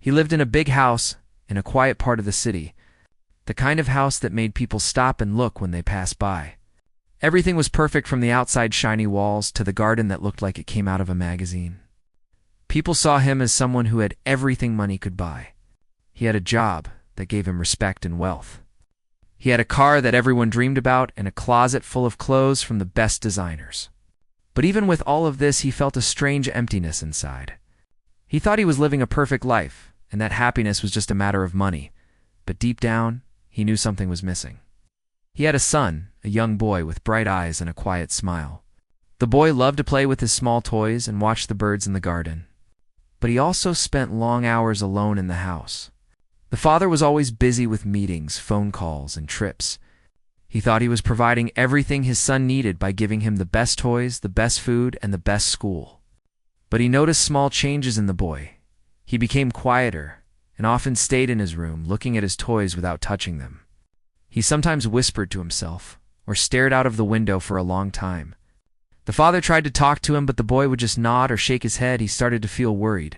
He lived in a big house in a quiet part of the city, the kind of house that made people stop and look when they passed by. Everything was perfect, from the outside shiny walls to the garden that looked like it came out of a magazine. People saw him as someone who had everything money could buy. He had a job that gave him respect and wealth. He had a car that everyone dreamed about and a closet full of clothes from the best designers. But even with all of this, he felt a strange emptiness inside. He thought he was living a perfect life, and that happiness was just a matter of money. But deep down, he knew something was missing. He had a son, a young boy with bright eyes and a quiet smile. The boy loved to play with his small toys and watch the birds in the garden. But he also spent long hours alone in the house. The father was always busy with meetings, phone calls, and trips. He thought he was providing everything his son needed by giving him the best toys, the best food, and the best school. But he noticed small changes in the boy. He became quieter and often stayed in his room, looking at his toys without touching them. He sometimes whispered to himself or stared out of the window for a long time. The father tried to talk to him, but the boy would just nod or shake his head. He started to feel worried.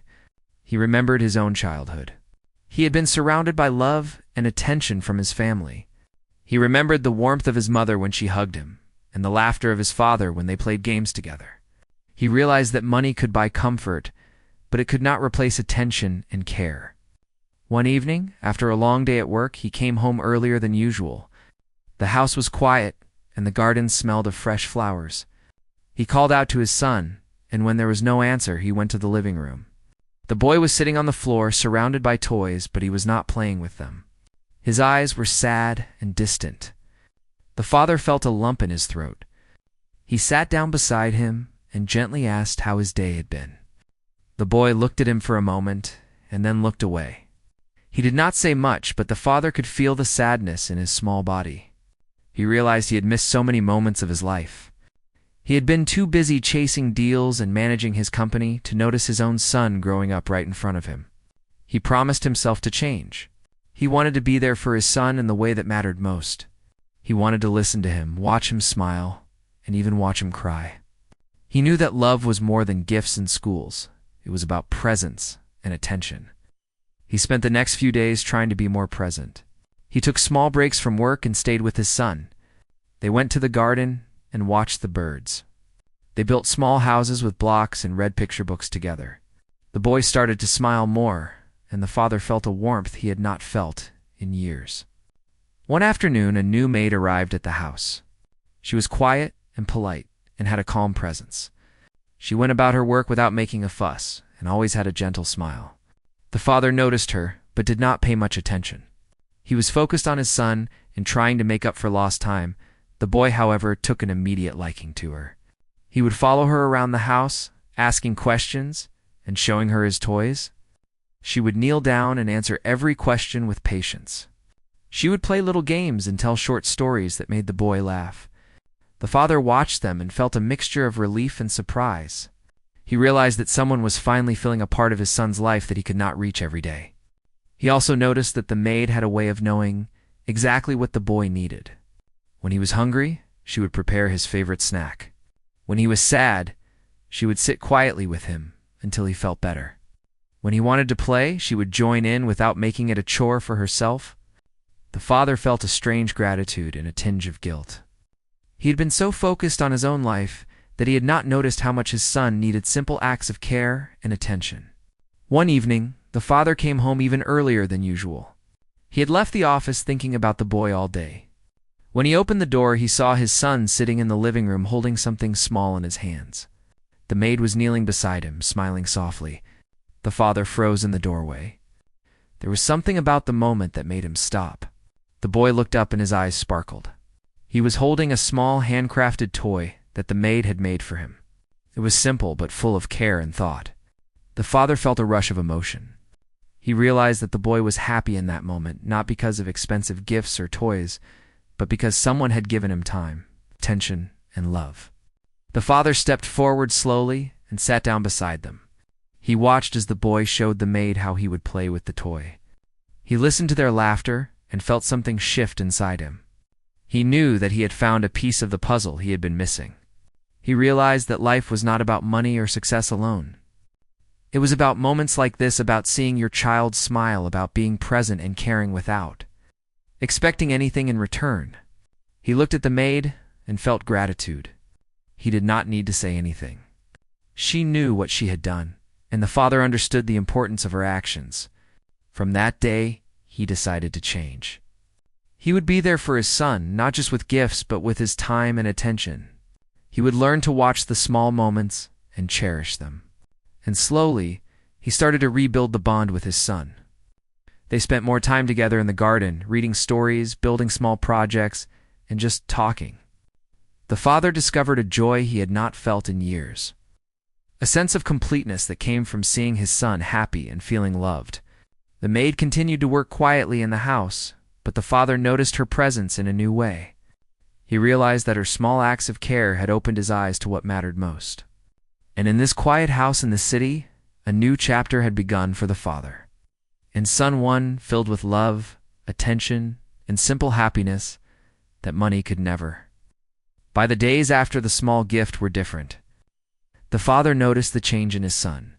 He remembered his own childhood. He had been surrounded by love and attention from his family. He remembered the warmth of his mother when she hugged him, and the laughter of his father when they played games together. He realized that money could buy comfort, but it could not replace attention and care. One evening, after a long day at work, he came home earlier than usual. The house was quiet, and the garden smelled of fresh flowers. He called out to his son, and when there was no answer, he went to the living room. The boy was sitting on the floor, surrounded by toys, but he was not playing with them. His eyes were sad and distant. The father felt a lump in his throat. He sat down beside him and gently asked how his day had been. The boy looked at him for a moment and then looked away. He did not say much, but the father could feel the sadness in his small body. He realized he had missed so many moments of his life. He had been too busy chasing deals and managing his company to notice his own son growing up right in front of him. He promised himself to change. He wanted to be there for his son in the way that mattered most. He wanted to listen to him, watch him smile, and even watch him cry. He knew that love was more than gifts and schools. It was about presence and attention. He spent the next few days trying to be more present. He took small breaks from work and stayed with his son. They went to the garden and watched the birds. They built small houses with blocks and read picture books together. The boy started to smile more, and the father felt a warmth he had not felt in years. One afternoon, a new maid arrived at the house. She was quiet and polite and had a calm presence. She went about her work without making a fuss and always had a gentle smile. The father noticed her, but did not pay much attention. He was focused on his son and trying to make up for lost time. The boy, however, took an immediate liking to her. He would follow her around the house, asking questions and showing her his toys. She would kneel down and answer every question with patience. She would play little games and tell short stories that made the boy laugh. The father watched them and felt a mixture of relief and surprise. He realized that someone was finally filling a part of his son's life that he could not reach every day. He also noticed that the maid had a way of knowing exactly what the boy needed. When he was hungry, she would prepare his favorite snack. When he was sad, she would sit quietly with him until he felt better. When he wanted to play, she would join in without making it a chore for herself. The father felt a strange gratitude and a tinge of guilt. He had been so focused on his own life that he had not noticed how much his son needed simple acts of care and attention. One evening, the father came home even earlier than usual. He had left the office thinking about the boy all day. When he opened the door, he saw his son sitting in the living room holding something small in his hands. The maid was kneeling beside him, smiling softly. The father froze in the doorway. There was something about the moment that made him stop. The boy looked up and his eyes sparkled. He was holding a small handcrafted toy that the maid had made for him. It was simple but full of care and thought. The father felt a rush of emotion. He realized that the boy was happy in that moment, not because of expensive gifts or toys, but because someone had given him time, attention, and love. The father stepped forward slowly and sat down beside them. He watched as the boy showed the maid how he would play with the toy. He listened to their laughter and felt something shift inside him. He knew that he had found a piece of the puzzle he had been missing. He realized that life was not about money or success alone. It was about moments like this, about seeing your child smile, about being present and caring without expecting anything in return. He looked at the maid and felt gratitude. He did not need to say anything. She knew what she had done, and the father understood the importance of her actions. From that day, he decided to change. He would be there for his son, not just with gifts, but with his time and attention. He would learn to watch the small moments and cherish them. And slowly, he started to rebuild the bond with his son. They spent more time together in the garden, reading stories, building small projects, and just talking. The father discovered a joy he had not felt in years. A sense of completeness that came from seeing his son happy and feeling loved. The maid continued to work quietly in the house, but the father noticed her presence in a new way. He realized that her small acts of care had opened his eyes to what mattered most. And in this quiet house in the city, a new chapter had begun for the father. And son one filled with love, attention, and simple happiness that money could never. By the days after the small gift were different. The father noticed the change in his son.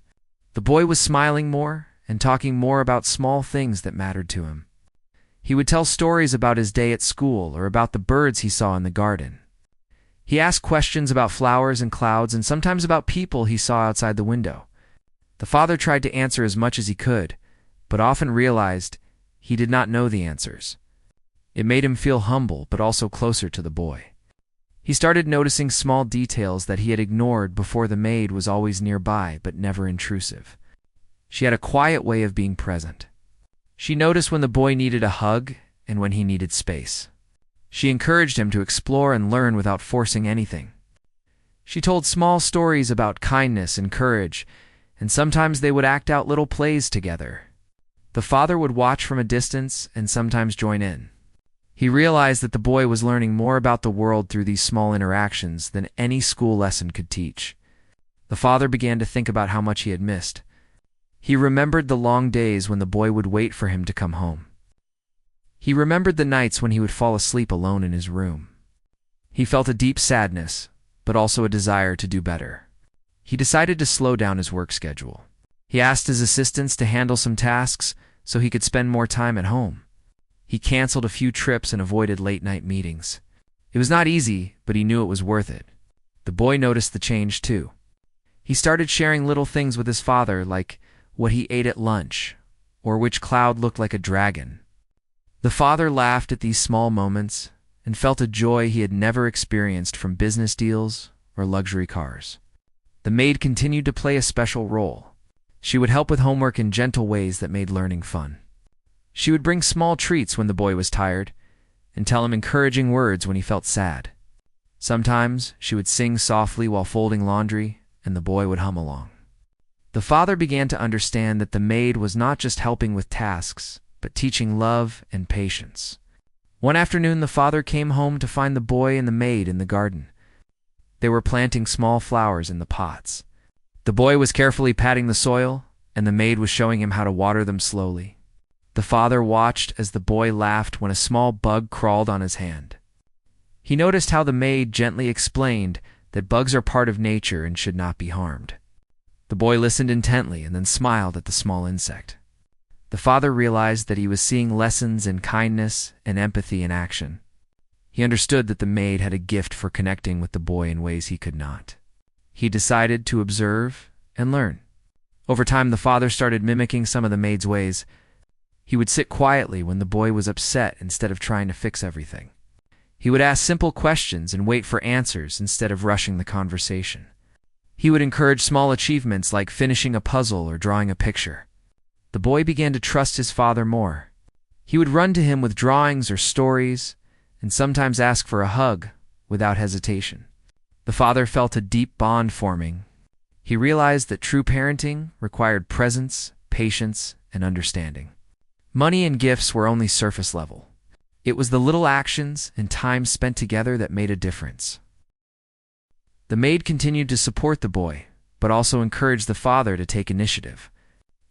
The boy was smiling more and talking more about small things that mattered to him. He would tell stories about his day at school or about the birds he saw in the garden. He asked questions about flowers and clouds and sometimes about people he saw outside the window. The father tried to answer as much as he could, but often realized he did not know the answers. It made him feel humble, but also closer to the boy. He started noticing small details that he had ignored before. The maid was always nearby, but never intrusive. She had a quiet way of being present. She noticed when the boy needed a hug and when he needed space. She encouraged him to explore and learn without forcing anything. She told small stories about kindness and courage, and sometimes they would act out little plays together. The father would watch from a distance and sometimes join in. He realized that the boy was learning more about the world through these small interactions than any school lesson could teach. The father began to think about how much he had missed. He remembered the long days when the boy would wait for him to come home. He remembered the nights when he would fall asleep alone in his room. He felt a deep sadness, but also a desire to do better. He decided to slow down his work schedule. He asked his assistants to handle some tasks so he could spend more time at home. He canceled a few trips and avoided late-night meetings. It was not easy, but he knew it was worth it. The boy noticed the change too. He started sharing little things with his father, like what he ate at lunch, or which cloud looked like a dragon. The father laughed at these small moments and felt a joy he had never experienced from business deals or luxury cars. The maid continued to play a special role. She would help with homework in gentle ways that made learning fun. She would bring small treats when the boy was tired and tell him encouraging words when he felt sad. Sometimes she would sing softly while folding laundry, and the boy would hum along. The father began to understand that the maid was not just helping with tasks, but teaching love and patience. One afternoon, the father came home to find the boy and the maid in the garden. They were planting small flowers in the pots. The boy was carefully patting the soil, and the maid was showing him how to water them slowly. The father watched as the boy laughed when a small bug crawled on his hand. He noticed how the maid gently explained that bugs are part of nature and should not be harmed. The boy listened intently and then smiled at the small insect. The father realized that he was seeing lessons in kindness and empathy in action. He understood that the maid had a gift for connecting with the boy in ways he could not. He decided to observe and learn. Over time, the father started mimicking some of the maid's ways. He would sit quietly when the boy was upset instead of trying to fix everything. He would ask simple questions and wait for answers instead of rushing the conversation. He would encourage small achievements like finishing a puzzle or drawing a picture. The boy began to trust his father more. He would run to him with drawings or stories and sometimes ask for a hug without hesitation. The father felt a deep bond forming. He realized that true parenting required presence, patience, and understanding. Money and gifts were only surface level. It was the little actions and time spent together that made a difference. The maid continued to support the boy, but also encouraged the father to take initiative.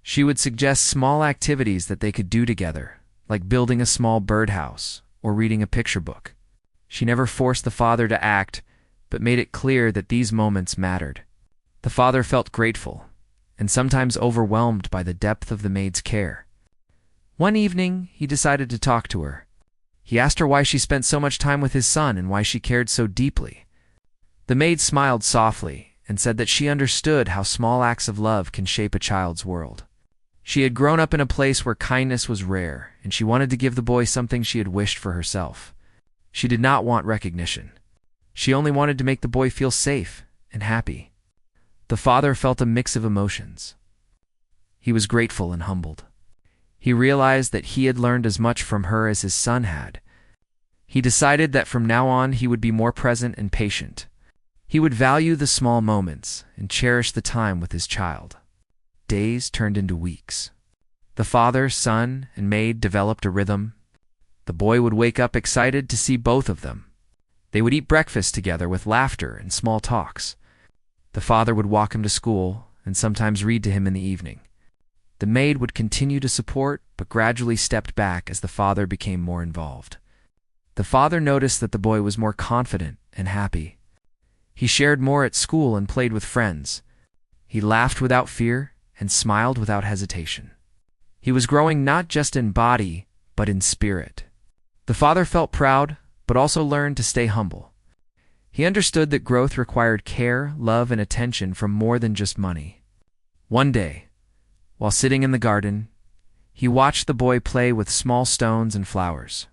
She would suggest small activities that they could do together, like building a small birdhouse or reading a picture book. She never forced the father to act, but made it clear that these moments mattered. The father felt grateful, and sometimes overwhelmed by the depth of the maid's care. One evening, he decided to talk to her. He asked her why she spent so much time with his son and why she cared so deeply. The maid smiled softly and said that she understood how small acts of love can shape a child's world. She had grown up in a place where kindness was rare, and she wanted to give the boy something she had wished for herself. She did not want recognition. She only wanted to make the boy feel safe and happy. The father felt a mix of emotions. He was grateful and humbled. He realized that he had learned as much from her as his son had. He decided that from now on he would be more present and patient. He would value the small moments and cherish the time with his child. Days turned into weeks. The father, son, and maid developed a rhythm. The boy would wake up excited to see both of them. They would eat breakfast together with laughter and small talks. The father would walk him to school and sometimes read to him in the evening. The maid would continue to support, but gradually stepped back as the father became more involved. The father noticed that the boy was more confident and happy. He shared more at school and played with friends. He laughed without fear and smiled without hesitation. He was growing not just in body, but in spirit. The father felt proud, but also learned to stay humble. He understood that growth required care, love, and attention from more than just money. One day, while sitting in the garden, he watched the boy play with small stones and flowers.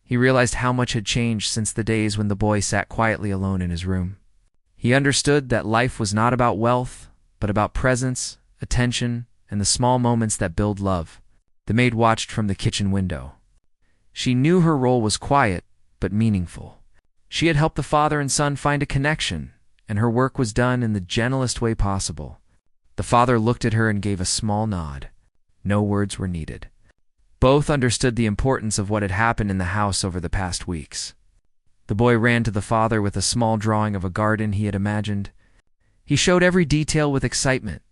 He realized how much had changed since the days when the boy sat quietly alone in his room. He understood that life was not about wealth, but about presence, attention, and the small moments that build love. The maid watched from the kitchen window. She knew her role was quiet, but meaningful. She had helped the father and son find a connection, and her work was done in the gentlest way possible. The father looked at her and gave a small nod. No words were needed. Both understood the importance of what had happened in the house over the past weeks. The boy ran to the father with a small drawing of a garden he had imagined. He showed every detail with excitement.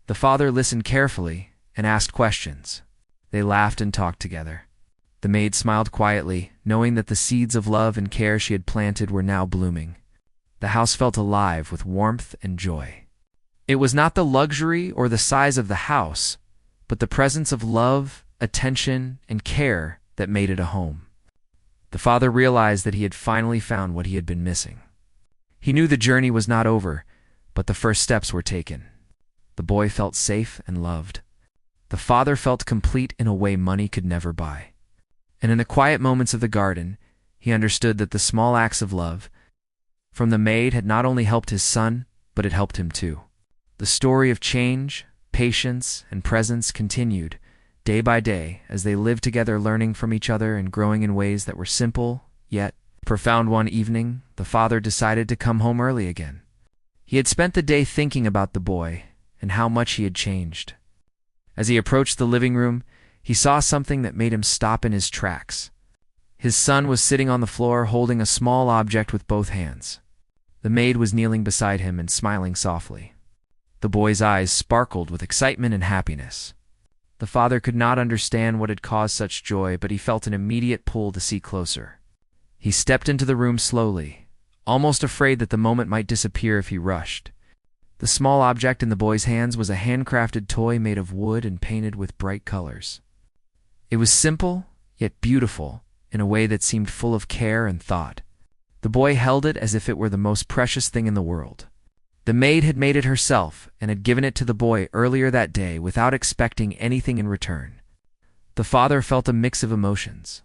The father listened carefully and asked questions. They laughed and talked together. The maid smiled quietly, knowing that the seeds of love and care she had planted were now blooming. The house felt alive with warmth and joy. It was not the luxury or the size of the house, but the presence of love, attention, and care that made it a home. The father realized that he had finally found what he had been missing. He knew the journey was not over, but the first steps were taken. The boy felt safe and loved. The father felt complete in a way money could never buy. And in the quiet moments of the garden, he understood that the small acts of love from the maid had not only helped his son, but it helped him too. The story of change, patience, and presence continued, day by day, as they lived together, learning from each other and growing in ways that were simple, yet profound. One evening, the father decided to come home early again. He had spent the day thinking about the boy and how much he had changed. As he approached the living room, he saw something that made him stop in his tracks. His son was sitting on the floor holding a small object with both hands. The maid was kneeling beside him and smiling softly. The boy's eyes sparkled with excitement and happiness. The father could not understand what had caused such joy, but he felt an immediate pull to see closer. He stepped into the room slowly, almost afraid that the moment might disappear if he rushed. The small object in the boy's hands was a handcrafted toy made of wood and painted with bright colors. It was simple, yet beautiful, in a way that seemed full of care and thought. The boy held it as if it were the most precious thing in the world. The maid had made it herself and had given it to the boy earlier that day without expecting anything in return. The father felt a mix of emotions.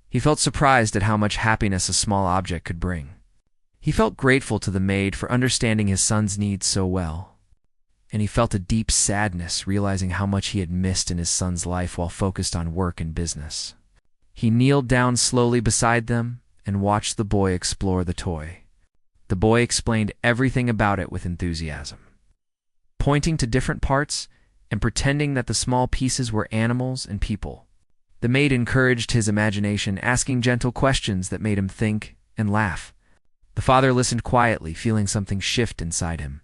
He felt surprised at how much happiness a small object could bring. He felt grateful to the maid for understanding his son's needs so well. And he felt a deep sadness realizing how much he had missed in his son's life while focused on work and business. He kneeled down slowly beside them and watched the boy explore the toy. The boy explained everything about it with enthusiasm, pointing to different parts and pretending that the small pieces were animals and people. The maid encouraged his imagination, asking gentle questions that made him think and laugh. The father listened quietly, feeling something shift inside him.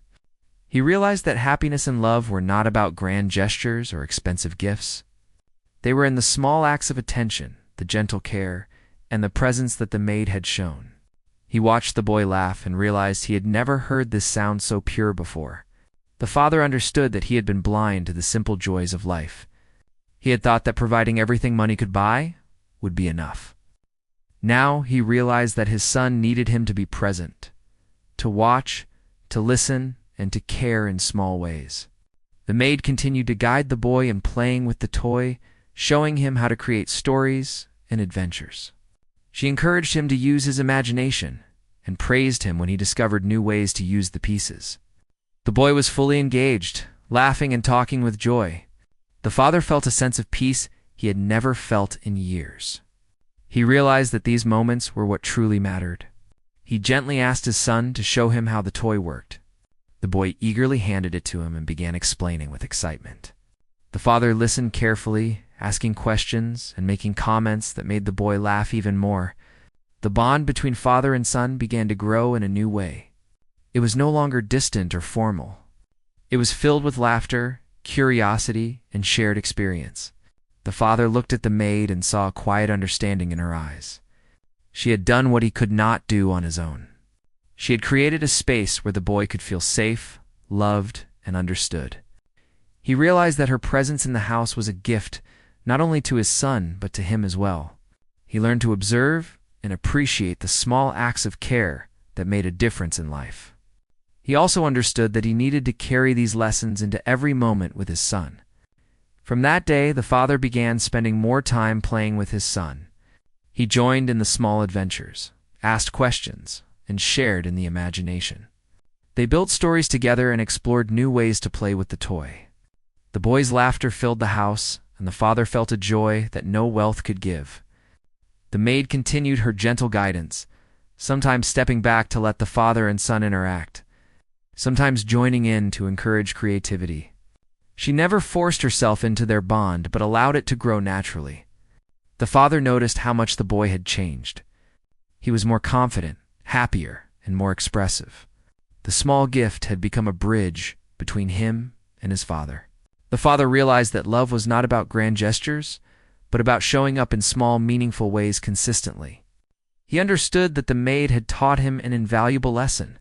He realized that happiness and love were not about grand gestures or expensive gifts. They were in the small acts of attention, the gentle care, and the presence that the maid had shown. He watched the boy laugh and realized he had never heard this sound so pure before. The father understood that he had been blind to the simple joys of life. He had thought that providing everything money could buy would be enough. Now he realized that his son needed him to be present, to watch, to listen, and to care in small ways. The maid continued to guide the boy in playing with the toy, showing him how to create stories and adventures. She encouraged him to use his imagination and praised him when he discovered new ways to use the pieces. The boy was fully engaged, laughing and talking with joy. The father felt a sense of peace he had never felt in years. He realized that these moments were what truly mattered. He gently asked his son to show him how the toy worked. The boy eagerly handed it to him and began explaining with excitement. The father listened carefully, asking questions and making comments that made the boy laugh even more. The bond between father and son began to grow in a new way. It was no longer distant or formal. It was filled with laughter, curiosity, and shared experience. The father looked at the maid and saw a quiet understanding in her eyes. She had done what he could not do on his own. She had created a space where the boy could feel safe, loved, and understood. He realized that her presence in the house was a gift not only to his son, but to him as well. He learned to observe and appreciate the small acts of care that made a difference in life. He also understood that he needed to carry these lessons into every moment with his son. From that day, the father began spending more time playing with his son. He joined in the small adventures, asked questions, and shared in the imagination. They built stories together and explored new ways to play with the toy. The boy's laughter filled the house, and the father felt a joy that no wealth could give. The maid continued her gentle guidance, sometimes stepping back to let the father and son interact, sometimes joining in to encourage creativity. She never forced herself into their bond, but allowed it to grow naturally. The father noticed how much the boy had changed. He was more confident, happier, and more expressive. The small gift had become a bridge between him and his father. The father realized that love was not about grand gestures, but about showing up in small, meaningful ways consistently. He understood that the maid had taught him an invaluable lesson.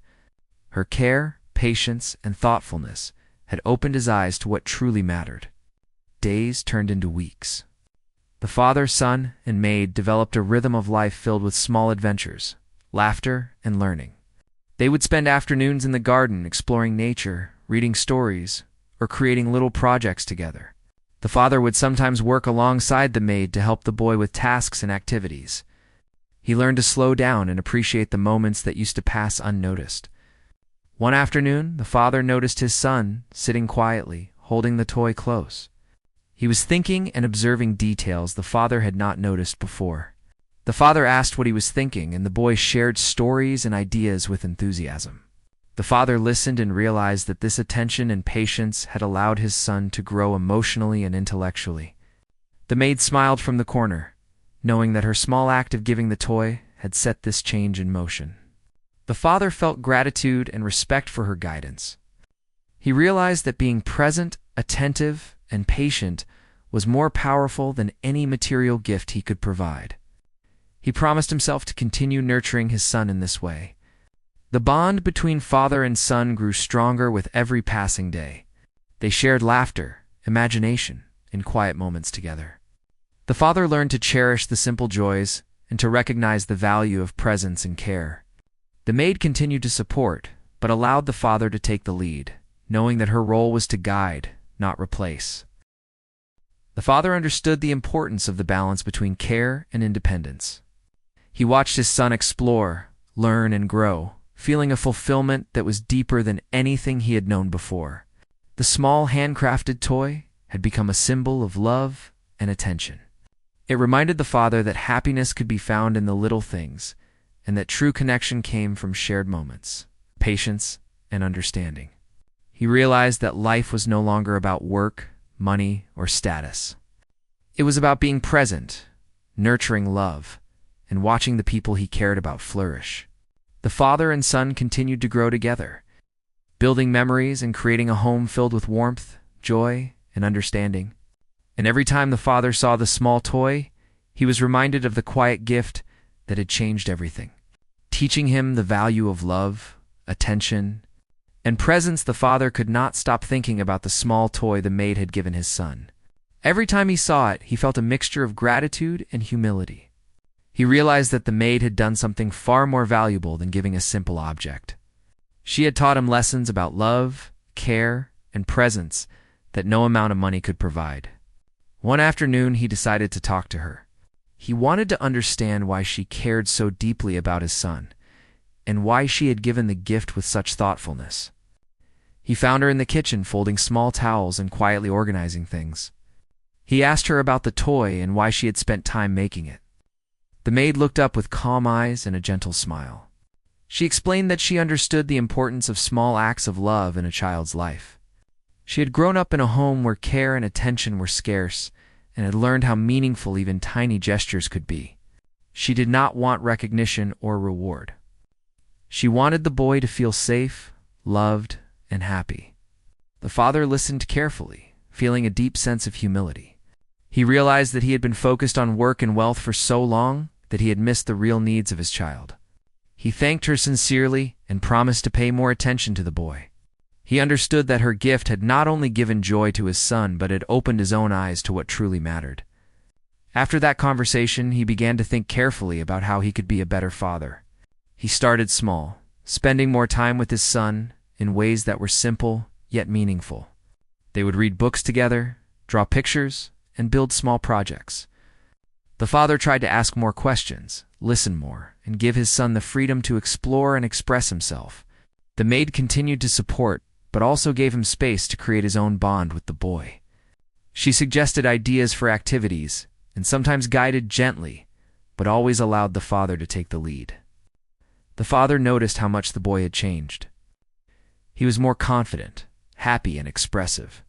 Her care, patience, and thoughtfulness had opened his eyes to what truly mattered. Days turned into weeks. The father, son, and maid developed a rhythm of life filled with small adventures, laughter, and learning. They would spend afternoons in the garden exploring nature, reading stories, or creating little projects together. The father would sometimes work alongside the maid to help the boy with tasks and activities. He learned to slow down and appreciate the moments that used to pass unnoticed. One afternoon, the father noticed his son sitting quietly, holding the toy close. He was thinking and observing details the father had not noticed before. The father asked what he was thinking, and the boy shared stories and ideas with enthusiasm. The father listened and realized that this attention and patience had allowed his son to grow emotionally and intellectually. The maid smiled from the corner, knowing that her small act of giving the toy had set this change in motion. The father felt gratitude and respect for her guidance. He realized that being present, attentive, and patient was more powerful than any material gift he could provide. He promised himself to continue nurturing his son in this way. The bond between father and son grew stronger with every passing day. They shared laughter, imagination, and quiet moments together. The father learned to cherish the simple joys and to recognize the value of presence and care. The maid continued to support, but allowed the father to take the lead, knowing that her role was to guide, not replace. The father understood the importance of the balance between care and independence. He watched his son explore, learn, and grow, feeling a fulfillment that was deeper than anything he had known before. The small handcrafted toy had become a symbol of love and attention. It reminded the father that happiness could be found in the little things, and that true connection came from shared moments, patience, and understanding. He realized that life was no longer about work, money, or status. It was about being present, nurturing love, and watching the people he cared about flourish. The father and son continued to grow together, building memories and creating a home filled with warmth, joy, and understanding. And every time the father saw the small toy, he was reminded of the quiet gift that had changed everything, teaching him the value of love, attention, and presence. The father could not stop thinking about the small toy the maid had given his son. Every time he saw it, he felt a mixture of gratitude and humility. He realized that the maid had done something far more valuable than giving a simple object. She had taught him lessons about love, care, and presence that no amount of money could provide. One afternoon, he decided to talk to her. He wanted to understand why she cared so deeply about his son, and why she had given the gift with such thoughtfulness. He found her in the kitchen folding small towels and quietly organizing things. He asked her about the toy and why she had spent time making it. The maid looked up with calm eyes and a gentle smile. She explained that she understood the importance of small acts of love in a child's life. She had grown up in a home where care and attention were scarce and had learned how meaningful even tiny gestures could be. She did not want recognition or reward. She wanted the boy to feel safe, loved, and happy. The father listened carefully, feeling a deep sense of humility. He realized that he had been focused on work and wealth for so long that he had missed the real needs of his child. He thanked her sincerely and promised to pay more attention to the boy. He understood that her gift had not only given joy to his son, but had opened his own eyes to what truly mattered. After that conversation, he began to think carefully about how he could be a better father. He started small, spending more time with his son in ways that were simple yet meaningful. They would read books together, draw pictures, and build small projects. The father tried to ask more questions, listen more, and give his son the freedom to explore and express himself. The maid continued to support, but also gave him space to create his own bond with the boy. She suggested ideas for activities, and sometimes guided gently, but always allowed the father to take the lead. The father noticed how much the boy had changed. He was more confident, happy, and expressive.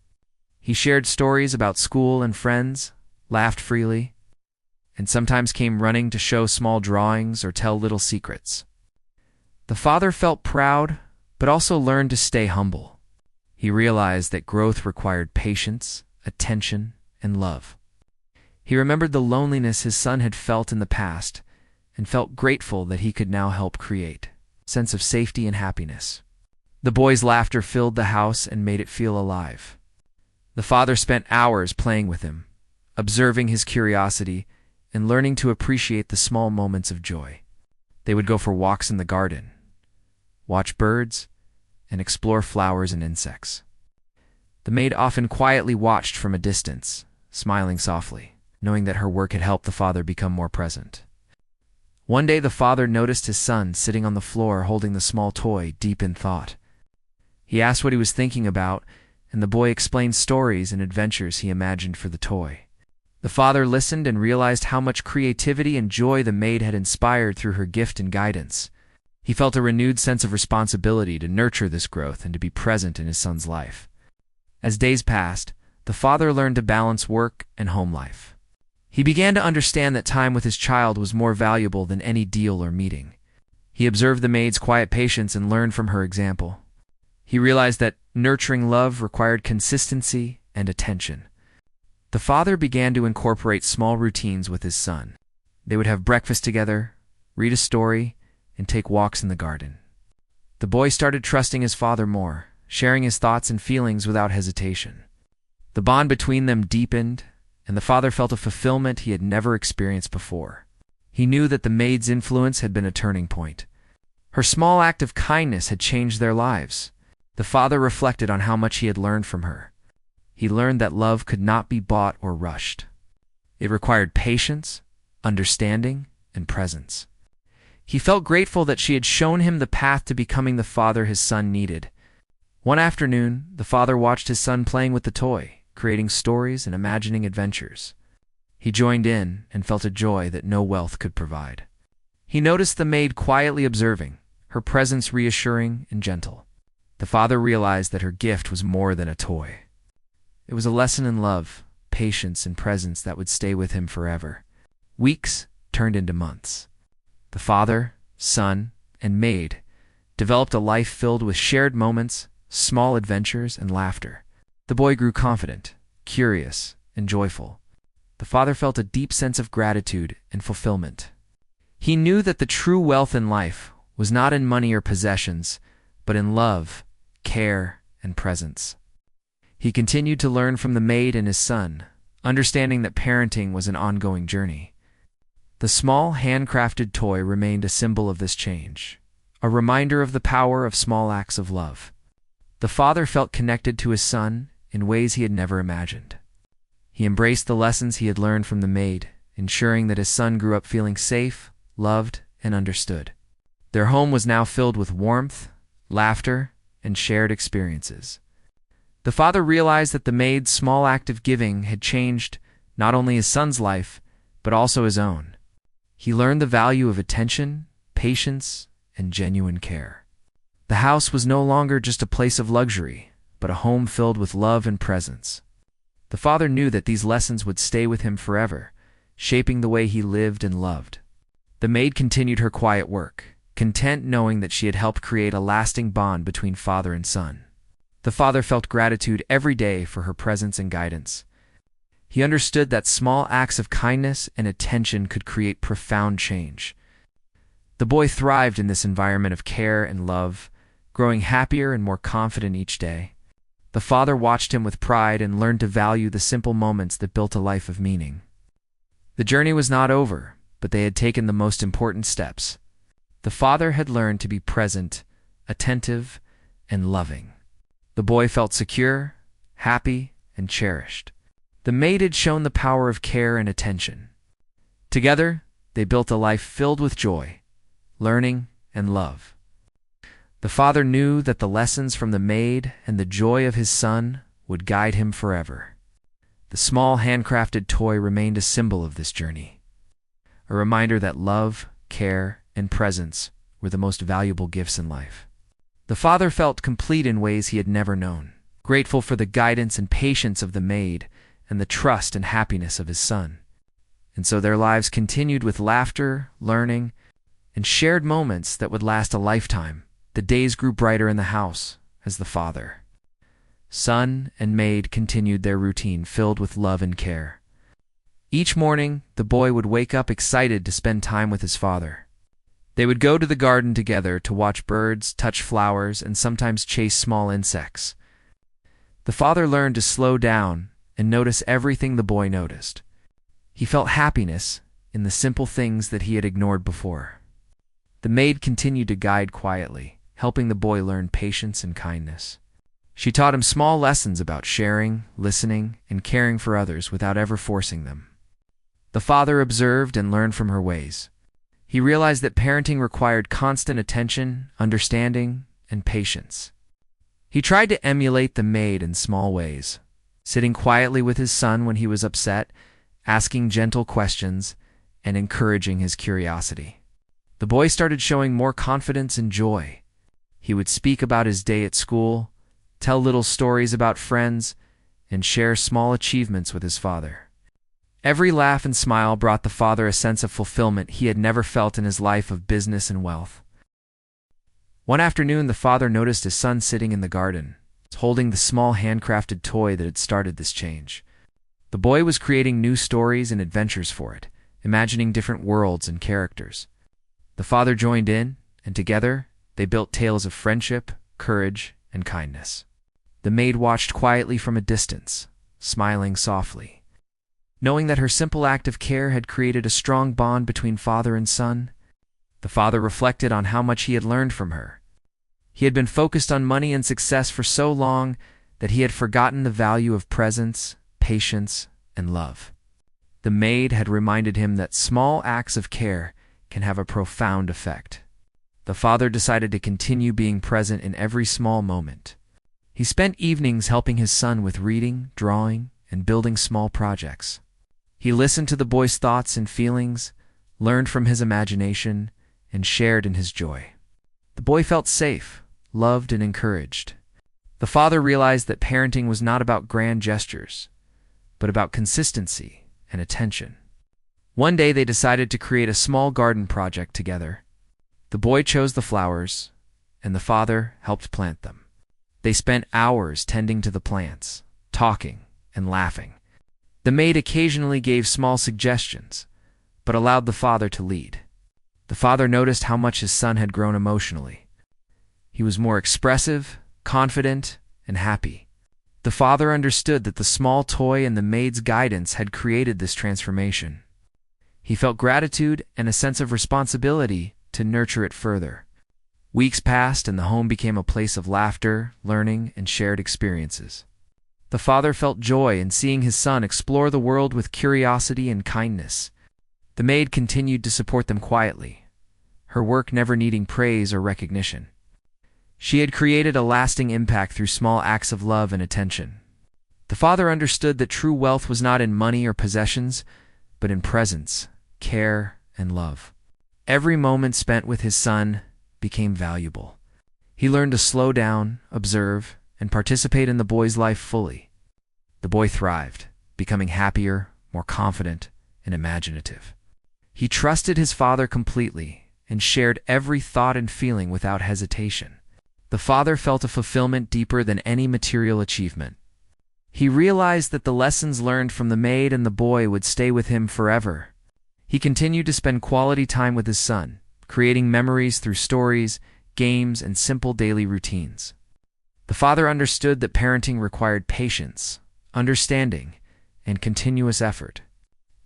He shared stories about school and friends, laughed freely, and sometimes came running to show small drawings or tell little secrets. The father felt proud, but also learned to stay humble. He realized that growth required patience, attention, and love. He remembered the loneliness his son had felt in the past and felt grateful that he could now help create a sense of safety and happiness. The boy's laughter filled the house and made it feel alive. The father spent hours playing with him, observing his curiosity and learning to appreciate the small moments of joy. They would go for walks in the garden, watch birds, and explore flowers and insects. The maid often quietly watched from a distance, smiling softly, knowing that her work had helped the father become more present. One day the father noticed his son sitting on the floor holding the small toy, deep in thought. He asked what he was thinking about, and the boy explained stories and adventures he imagined for the toy. The father listened and realized how much creativity and joy the maid had inspired through her gift and guidance. He felt a renewed sense of responsibility to nurture this growth and to be present in his son's life. As days passed, the father learned to balance work and home life. He began to understand that time with his child was more valuable than any deal or meeting. He observed the maid's quiet patience and learned from her example. He realized that nurturing love required consistency and attention. The father began to incorporate small routines with his son. They would have breakfast together, read a story, and take walks in the garden. The boy started trusting his father more, sharing his thoughts and feelings without hesitation. The bond between them deepened, and the father felt a fulfillment he had never experienced before. He knew that the maid's influence had been a turning point. Her small act of kindness had changed their lives. The father reflected on how much he had learned from her. He learned that love could not be bought or rushed. It required patience, understanding, and presence. He felt grateful that she had shown him the path to becoming the father his son needed. One afternoon, the father watched his son playing with the toy, creating stories and imagining adventures. He joined in and felt a joy that no wealth could provide. He noticed the maid quietly observing, her presence reassuring and gentle. The father realized that her gift was more than a toy. It was a lesson in love, patience, and presence that would stay with him forever. Weeks turned into months. The father, son, and maid developed a life filled with shared moments, small adventures, and laughter. The boy grew confident, curious, and joyful. The father felt a deep sense of gratitude and fulfillment. He knew that the true wealth in life was not in money or possessions, but in love, care, and presence. He continued to learn from the maid and his son, understanding that parenting was an ongoing journey. The small, handcrafted toy remained a symbol of this change, a reminder of the power of small acts of love. The father felt connected to his son in ways he had never imagined. He embraced the lessons he had learned from the maid, ensuring that his son grew up feeling safe, loved, and understood. Their home was now filled with warmth, laughter, and shared experiences. The father realized that the maid's small act of giving had changed not only his son's life, but also his own. He learned the value of attention, patience, and genuine care. The house was no longer just a place of luxury, but a home filled with love and presence. The father knew that these lessons would stay with him forever, shaping the way he lived and loved. The maid continued her quiet work, content knowing that she had helped create a lasting bond between father and son. The father felt gratitude every day for her presence and guidance. He understood that small acts of kindness and attention could create profound change. The boy thrived in this environment of care and love, growing happier and more confident each day. The father watched him with pride and learned to value the simple moments that built a life of meaning. The journey was not over, but they had taken the most important steps. The father had learned to be present, attentive, and loving. The boy felt secure, happy, and cherished. The maid had shown the power of care and attention. Together, they built a life filled with joy, learning, and love. The father knew that the lessons from the maid and the joy of his son would guide him forever. The small handcrafted toy remained a symbol of this journey, a reminder that love, care, and presence were the most valuable gifts in life. The father felt complete in ways he had never known, grateful for the guidance and patience of the maid and the trust and happiness of his son. And so their lives continued with laughter, learning, and shared moments that would last a lifetime. The days grew brighter in the house as the father, son, and maid continued their routine filled with love and care. Each morning, the boy would wake up excited to spend time with his father. They would go to the garden together to watch birds, touch flowers, and sometimes chase small insects. The father learned to slow down and notice everything the boy noticed. He felt happiness in the simple things that he had ignored before. The maid continued to guide quietly, helping the boy learn patience and kindness. She taught him small lessons about sharing, listening, and caring for others without ever forcing them. The father observed and learned from her ways. He realized that parenting required constant attention, understanding, and patience. He tried to emulate the maid in small ways, sitting quietly with his son when he was upset, asking gentle questions, and encouraging his curiosity. The boy started showing more confidence and joy. He would speak about his day at school, tell little stories about friends, and share small achievements with his father. Every laugh and smile brought the father a sense of fulfillment he had never felt in his life of business and wealth. One afternoon, the father noticed his son sitting in the garden, holding the small handcrafted toy that had started this change. The boy was creating new stories and adventures for it, imagining different worlds and characters. The father joined in, and together, they built tales of friendship, courage, and kindness. The maid watched quietly from a distance, smiling softly. Knowing that her simple act of care had created a strong bond between father and son, the father reflected on how much he had learned from her. He had been focused on money and success for so long that he had forgotten the value of presence, patience, and love. The maid had reminded him that small acts of care can have a profound effect. The father decided to continue being present in every small moment. He spent evenings helping his son with reading, drawing, and building small projects. He listened to the boy's thoughts and feelings, learned from his imagination, and shared in his joy. The boy felt safe, loved, and encouraged. The father realized that parenting was not about grand gestures, but about consistency and attention. One day they decided to create a small garden project together. The boy chose the flowers, and the father helped plant them. They spent hours tending to the plants, talking, and laughing. The maid occasionally gave small suggestions, but allowed the father to lead. The father noticed how much his son had grown emotionally. He was more expressive, confident, and happy. The father understood that the small toy and the maid's guidance had created this transformation. He felt gratitude and a sense of responsibility to nurture it further. Weeks passed and the home became a place of laughter, learning, and shared experiences. The father felt joy in seeing his son explore the world with curiosity and kindness. The maid continued to support them quietly, her work never needing praise or recognition. She had created a lasting impact through small acts of love and attention. The father understood that true wealth was not in money or possessions, but in presence, care, and love. Every moment spent with his son became valuable. He learned to slow down, observe, and participate in the boy's life fully. The boy thrived, becoming happier, more confident, and imaginative. He trusted his father completely and shared every thought and feeling without hesitation. The father felt a fulfillment deeper than any material achievement. He realized that the lessons learned from the maid and the boy would stay with him forever. He continued to spend quality time with his son, creating memories through stories, games, and simple daily routines. The father understood that parenting required patience, understanding, and continuous effort.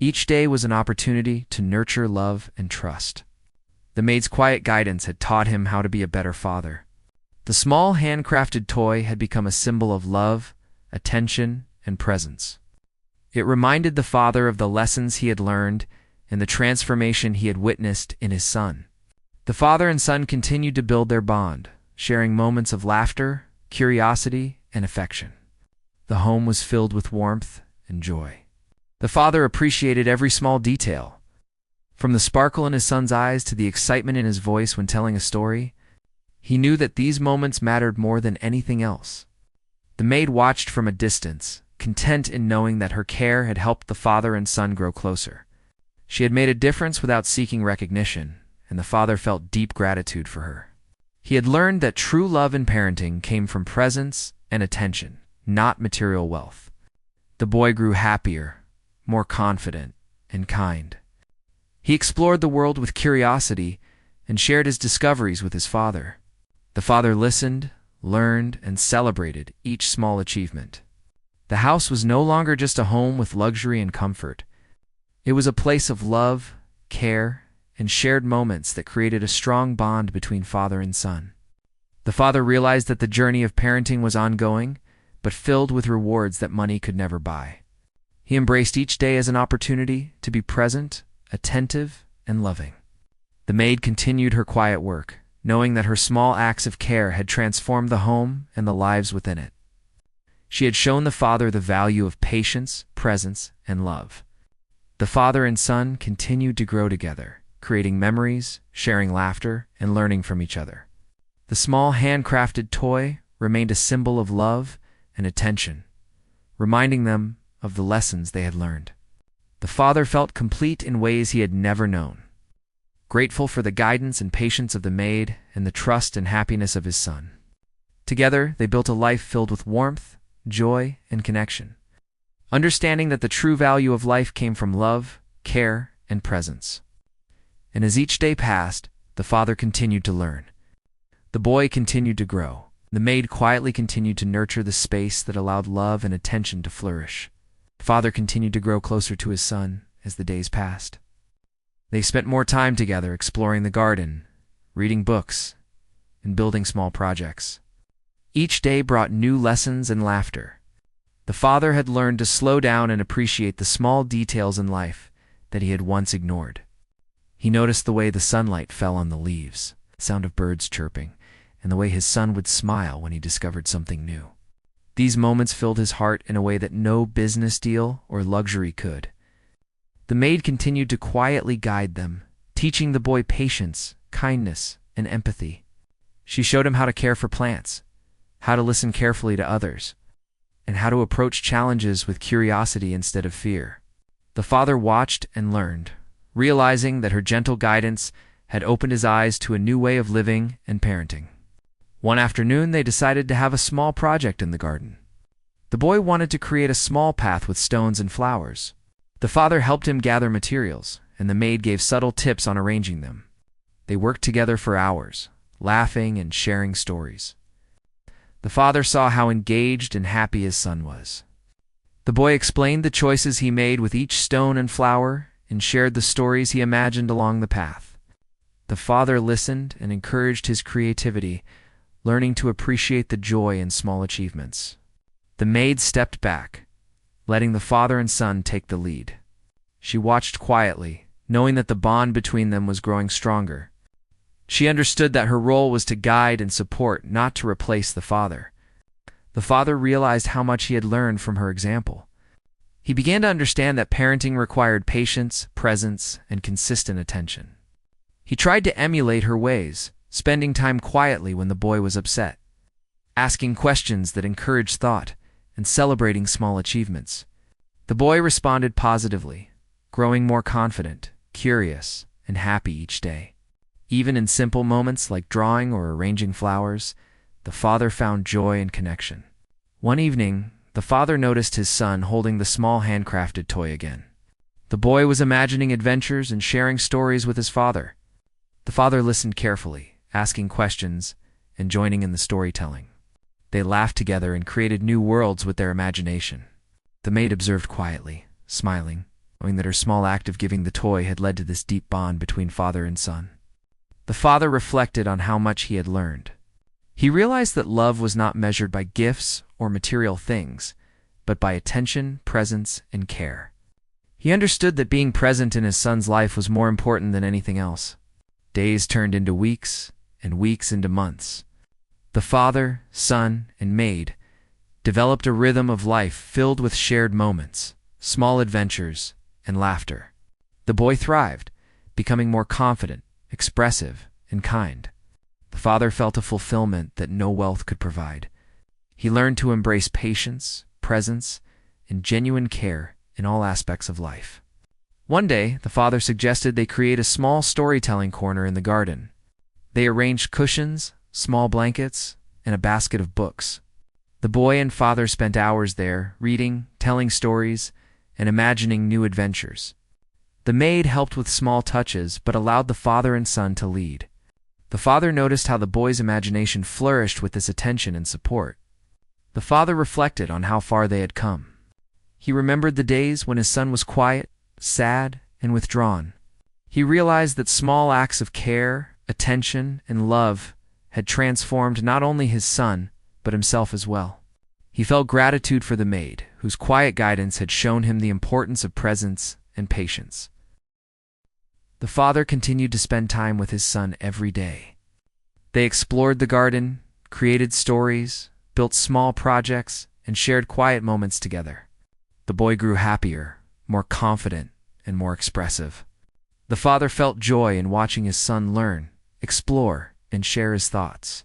Each day was an opportunity to nurture love and trust. The maid's quiet guidance had taught him how to be a better father. The small handcrafted toy had become a symbol of love, attention, and presence. It reminded the father of the lessons he had learned and the transformation he had witnessed in his son. The father and son continued to build their bond, sharing moments of laughter, curiosity, and affection. The home was filled with warmth and joy. The father appreciated every small detail, from the sparkle in his son's eyes to the excitement in his voice when telling a story. He knew that these moments mattered more than anything else. The maid watched from a distance, content in knowing that her care had helped the father and son grow closer. She had made a difference without seeking recognition, and the father felt deep gratitude for her. He had learned that true love in parenting came from presence and attention, not material wealth. The boy grew happier, more confident, and kind. He explored the world with curiosity and shared his discoveries with his father. The father listened, learned, and celebrated each small achievement. The house was no longer just a home with luxury and comfort. It was a place of love, care, and shared moments that created a strong bond between father and son. The father realized that the journey of parenting was ongoing, but filled with rewards that money could never buy. He embraced each day as an opportunity to be present, attentive, and loving. The maid continued her quiet work, knowing that her small acts of care had transformed the home and the lives within it. She had shown the father the value of patience, presence, and love. The father and son continued to grow together, creating memories, sharing laughter, and learning from each other. The small handcrafted toy remained a symbol of love and attention, reminding them of the lessons they had learned. The father felt complete in ways he had never known, grateful for the guidance and patience of the maid and the trust and happiness of his son. Together, they built a life filled with warmth, joy, and connection, understanding that the true value of life came from love, care, and presence. And as each day passed, the father continued to learn. The boy continued to grow. The maid quietly continued to nurture the space that allowed love and attention to flourish. The father continued to grow closer to his son as the days passed. They spent more time together exploring the garden, reading books, and building small projects. Each day brought new lessons and laughter. The father had learned to slow down and appreciate the small details in life that he had once ignored. He noticed the way the sunlight fell on the leaves, the sound of birds chirping, and the way his son would smile when he discovered something new. These moments filled his heart in a way that no business deal or luxury could. The maid continued to quietly guide them, teaching the boy patience, kindness, and empathy. She showed him how to care for plants, how to listen carefully to others, and how to approach challenges with curiosity instead of fear. The father watched and learned, realizing that her gentle guidance had opened his eyes to a new way of living and parenting. One afternoon, they decided to have a small project in the garden. The boy wanted to create a small path with stones and flowers. The father helped him gather materials, and the maid gave subtle tips on arranging them. They worked together for hours, laughing and sharing stories. The father saw how engaged and happy his son was. The boy explained the choices he made with each stone and flower and shared the stories he imagined along the path. The father listened and encouraged his creativity, learning to appreciate the joy in small achievements. The maid stepped back, letting the father and son take the lead. She watched quietly, knowing that the bond between them was growing stronger. She understood that her role was to guide and support, not to replace the father. The father realized how much he had learned from her example. He began to understand that parenting required patience, presence, and consistent attention. He tried to emulate her ways, spending time quietly when the boy was upset, asking questions that encouraged thought, and celebrating small achievements. The boy responded positively, growing more confident, curious, and happy each day. Even in simple moments like drawing or arranging flowers, the father found joy and connection. One evening, the father noticed his son holding the small handcrafted toy again. The boy was imagining adventures and sharing stories with his father. The father listened carefully, asking questions and joining in the storytelling. They laughed together and created new worlds with their imagination. The maid observed quietly, smiling, knowing that her small act of giving the toy had led to this deep bond between father and son. The father reflected on how much he had learned. He realized that love was not measured by gifts or material things, but by attention, presence, and care. He understood that being present in his son's life was more important than anything else. Days turned into weeks, and weeks into months. The father, son, and maid developed a rhythm of life filled with shared moments, small adventures, and laughter. The boy thrived, becoming more confident, expressive, and kind. The father felt a fulfillment that no wealth could provide. He learned to embrace patience, presence, and genuine care in all aspects of life. One day, the father suggested they create a small storytelling corner in the garden. They arranged cushions, small blankets, and a basket of books. The boy and father spent hours there, reading, telling stories, and imagining new adventures. The maid helped with small touches, but allowed the father and son to lead. The father noticed how the boy's imagination flourished with this attention and support. The father reflected on how far they had come. He remembered the days when his son was quiet, sad, and withdrawn. He realized that small acts of care, attention, and love had transformed not only his son, but himself as well. He felt gratitude for the maid, whose quiet guidance had shown him the importance of presence and patience. The father continued to spend time with his son every day. They explored the garden, created stories, built small projects, and shared quiet moments together. The boy grew happier, more confident, and more expressive. The father felt joy in watching his son learn, explore, and share his thoughts.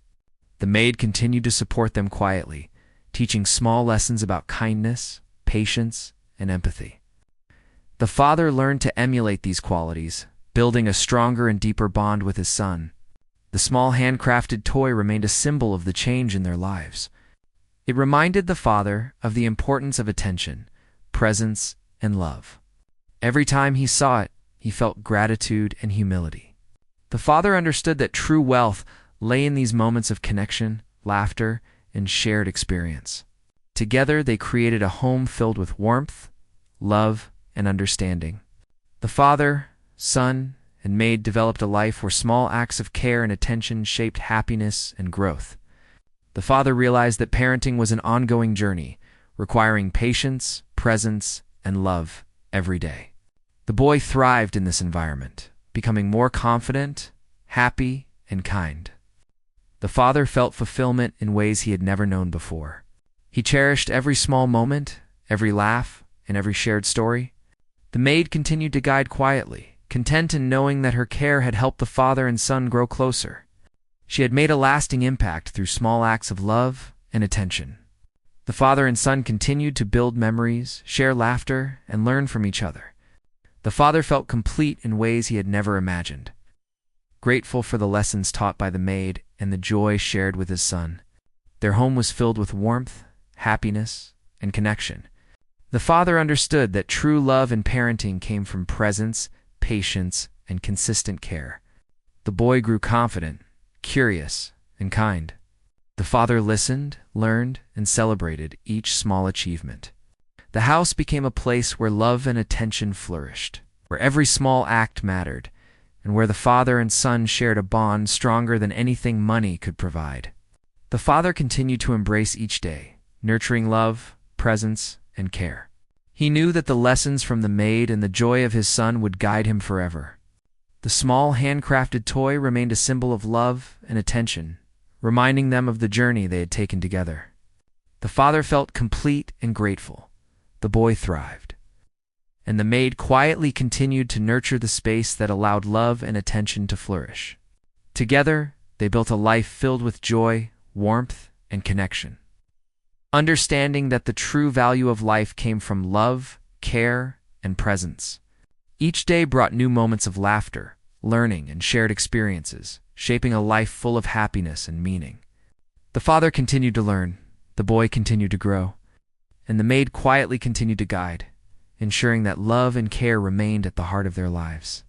The maid continued to support them quietly, teaching small lessons about kindness, patience, and empathy. The father learned to emulate these qualities, building a stronger and deeper bond with his son. The small handcrafted toy remained a symbol of the change in their lives. It reminded the father of the importance of attention, presence, and love. Every time he saw it, he felt gratitude and humility. The father understood that true wealth lay in these moments of connection, laughter, and shared experience. Together, they created a home filled with warmth, love, and understanding. The father, son, and maid developed a life where small acts of care and attention shaped happiness and growth. The father realized that parenting was an ongoing journey, requiring patience, presence, and love every day. The boy thrived in this environment, becoming more confident, happy, and kind. The father felt fulfillment in ways he had never known before. He cherished every small moment, every laugh, and every shared story. The maid continued to guide quietly, content in knowing that her care had helped the father and son grow closer. She had made a lasting impact through small acts of love and attention. The father and son continued to build memories, share laughter, and learn from each other. The father felt complete in ways he had never imagined, grateful for the lessons taught by the maid and the joy shared with his son. Their home was filled with warmth, happiness, and connection. The father understood that true love in parenting came from presence, patience, and consistent care. The boy grew confident, curious, and kind. The father listened, learned, and celebrated each small achievement. The house became a place where love and attention flourished, where every small act mattered, and where the father and son shared a bond stronger than anything money could provide. The father continued to embrace each day, nurturing love, presence, and care. He knew that the lessons from the maid and the joy of his son would guide him forever. The small handcrafted toy remained a symbol of love and attention, reminding them of the journey they had taken together. The father felt complete and grateful. The boy thrived. And the maid quietly continued to nurture the space that allowed love and attention to flourish. Together, they built a life filled with joy, warmth, and connection. Understanding that the true value of life came from love, care, and presence. Each day brought new moments of laughter, learning, and shared experiences, shaping a life full of happiness and meaning. The father continued to learn, the boy continued to grow, and the maid quietly continued to guide, ensuring that love and care remained at the heart of their lives.